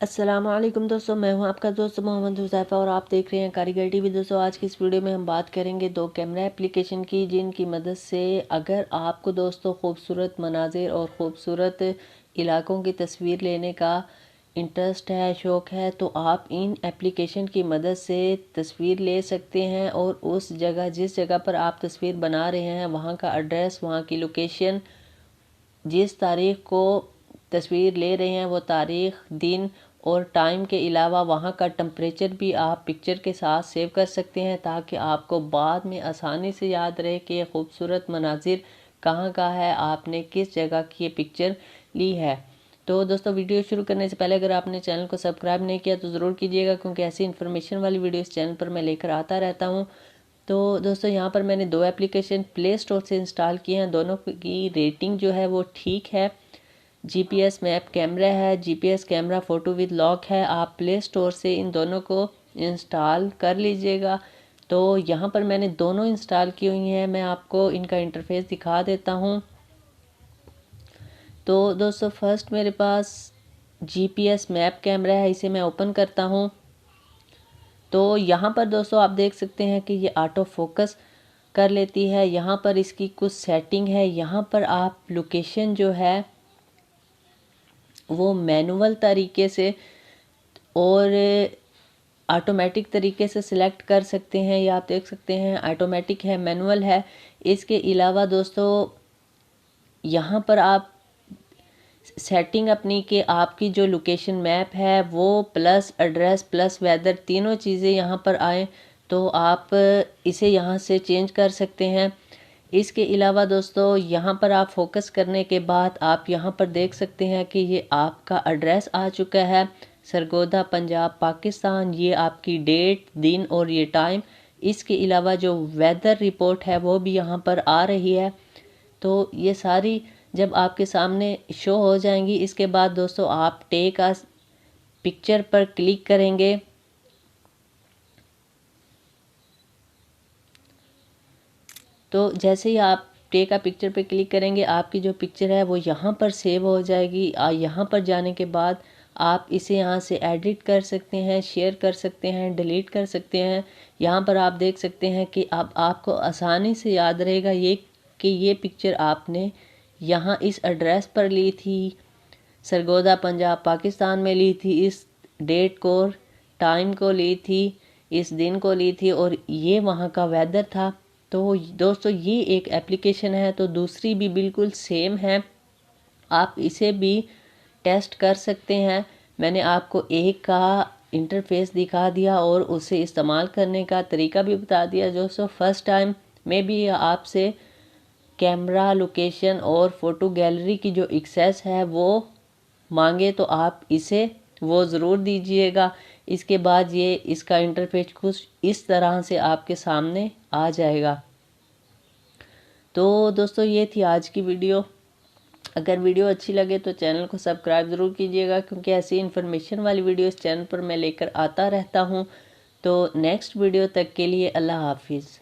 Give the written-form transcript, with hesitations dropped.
अस्सलाम वालेकुम दोस्तों, मैं हूं आपका दोस्त मोहम्मद हुज़ैफ़ा और आप देख रहे हैं कारीगर टीवी। दोस्तों, आज की इस वीडियो में हम बात करेंगे दो कैमरा एप्लीकेशन की, जिनकी मदद से अगर आपको दोस्तों खूबसूरत मनाजिर और ख़ूबसूरत इलाकों की तस्वीर लेने का इंटरेस्ट है, शौक़ है, तो आप इन एप्लीकेशन की मदद से तस्वीर ले सकते हैं और उस जगह जिस जगह पर आप तस्वीर बना रहे हैं वहाँ का एड्रेस, वहाँ की लोकेशन, जिस तारीख़ को तस्वीर ले रहे हैं वो तारीख़, दिन और टाइम के अलावा वहाँ का टेम्परेचर भी आप पिक्चर के साथ सेव कर सकते हैं, ताकि आपको बाद में आसानी से याद रहे कि ये खूबसूरत मनाजिर कहाँ का है, आपने किस जगह की ये पिक्चर ली है। तो दोस्तों, वीडियो शुरू करने से पहले अगर आपने चैनल को सब्सक्राइब नहीं किया तो ज़रूर कीजिएगा, क्योंकि ऐसी इन्फॉर्मेशन वाली वीडियो इस चैनल पर मैं लेकर आता रहता हूँ। तो दोस्तों, यहाँ पर मैंने दो एप्लीकेशन प्ले स्टोर से इंस्टॉल किए हैं। दोनों की रेटिंग जो है वो ठीक है। जीपीएस मैप कैमरा है, GPS camera photo with lock है। आप प्ले स्टोर से इन दोनों को इंस्टॉल कर लीजिएगा। तो यहाँ पर मैंने दोनों इंस्टॉल की हुई हैं, मैं आपको इनका इंटरफेस दिखा देता हूँ। तो दोस्तों, फर्स्ट मेरे पास जीपीएस मैप कैमरा है, इसे मैं ओपन करता हूँ। तो यहाँ पर दोस्तों आप देख सकते हैं कि ये ऑटो फोकस कर लेती है। यहाँ पर इसकी कुछ सेटिंग है। यहाँ पर आप लोकेशन जो है वो मैनुअल तरीके से और ऑटोमेटिक तरीके से सिलेक्ट कर सकते हैं। ये आप देख सकते हैं ऑटोमेटिक है, मैनुअल है। इसके अलावा दोस्तों यहाँ पर आप सेटिंग अपनी कि आपकी जो लोकेशन मैप है वो प्लस एड्रेस प्लस वेदर तीनों चीज़ें यहाँ पर आए, तो आप इसे यहाँ से चेंज कर सकते हैं। इसके अलावा दोस्तों यहाँ पर आप फोकस करने के बाद आप यहाँ पर देख सकते हैं कि ये आपका एड्रेस आ चुका है, सरगोदा पंजाब पाकिस्तान। ये आपकी डेट, दिन और ये टाइम। इसके अलावा जो वेदर रिपोर्ट है वो भी यहाँ पर आ रही है। तो ये सारी जब आपके सामने शो हो जाएंगी, इसके बाद दोस्तों आप टेक अ पिक्चर पर क्लिक करेंगे। तो जैसे ही आप टेक अ पिक्चर पे क्लिक करेंगे, आपकी जो पिक्चर है वो यहाँ पर सेव हो जाएगी। यहाँ पर जाने के बाद आप इसे यहाँ से एडिट कर सकते हैं, शेयर कर सकते हैं, डिलीट कर सकते हैं। यहाँ पर आप देख सकते हैं कि अब आपको आसानी से याद रहेगा ये कि ये पिक्चर आपने यहाँ इस एड्रेस पर ली थी, सरगोदा पंजाब पाकिस्तान में ली थी, इस डेट को, टाइम को ली थी, इस दिन को ली थी और ये वहाँ का वेदर था। तो दोस्तों ये एक एप्लीकेशन है, तो दूसरी भी बिल्कुल सेम है, आप इसे भी टेस्ट कर सकते हैं। मैंने आपको एक का इंटरफेस दिखा दिया और उसे इस्तेमाल करने का तरीका भी बता दिया। दोस्तों, फर्स्ट टाइम में भी आपसे कैमरा, लोकेशन और फ़ोटो गैलरी की जो एक्सेस है वो मांगे तो आप इसे वो ज़रूर दीजिएगा। इसके बाद ये इसका इंटरफेस कुछ इस तरह से आपके सामने आ जाएगा। तो दोस्तों, ये थी आज की वीडियो। अगर वीडियो अच्छी लगे तो चैनल को सब्सक्राइब ज़रूर कीजिएगा, क्योंकि ऐसी इन्फॉर्मेशन वाली वीडियो इस चैनल पर मैं लेकर आता रहता हूँ। तो नेक्स्ट वीडियो तक के लिए अल्लाह हाफिज़।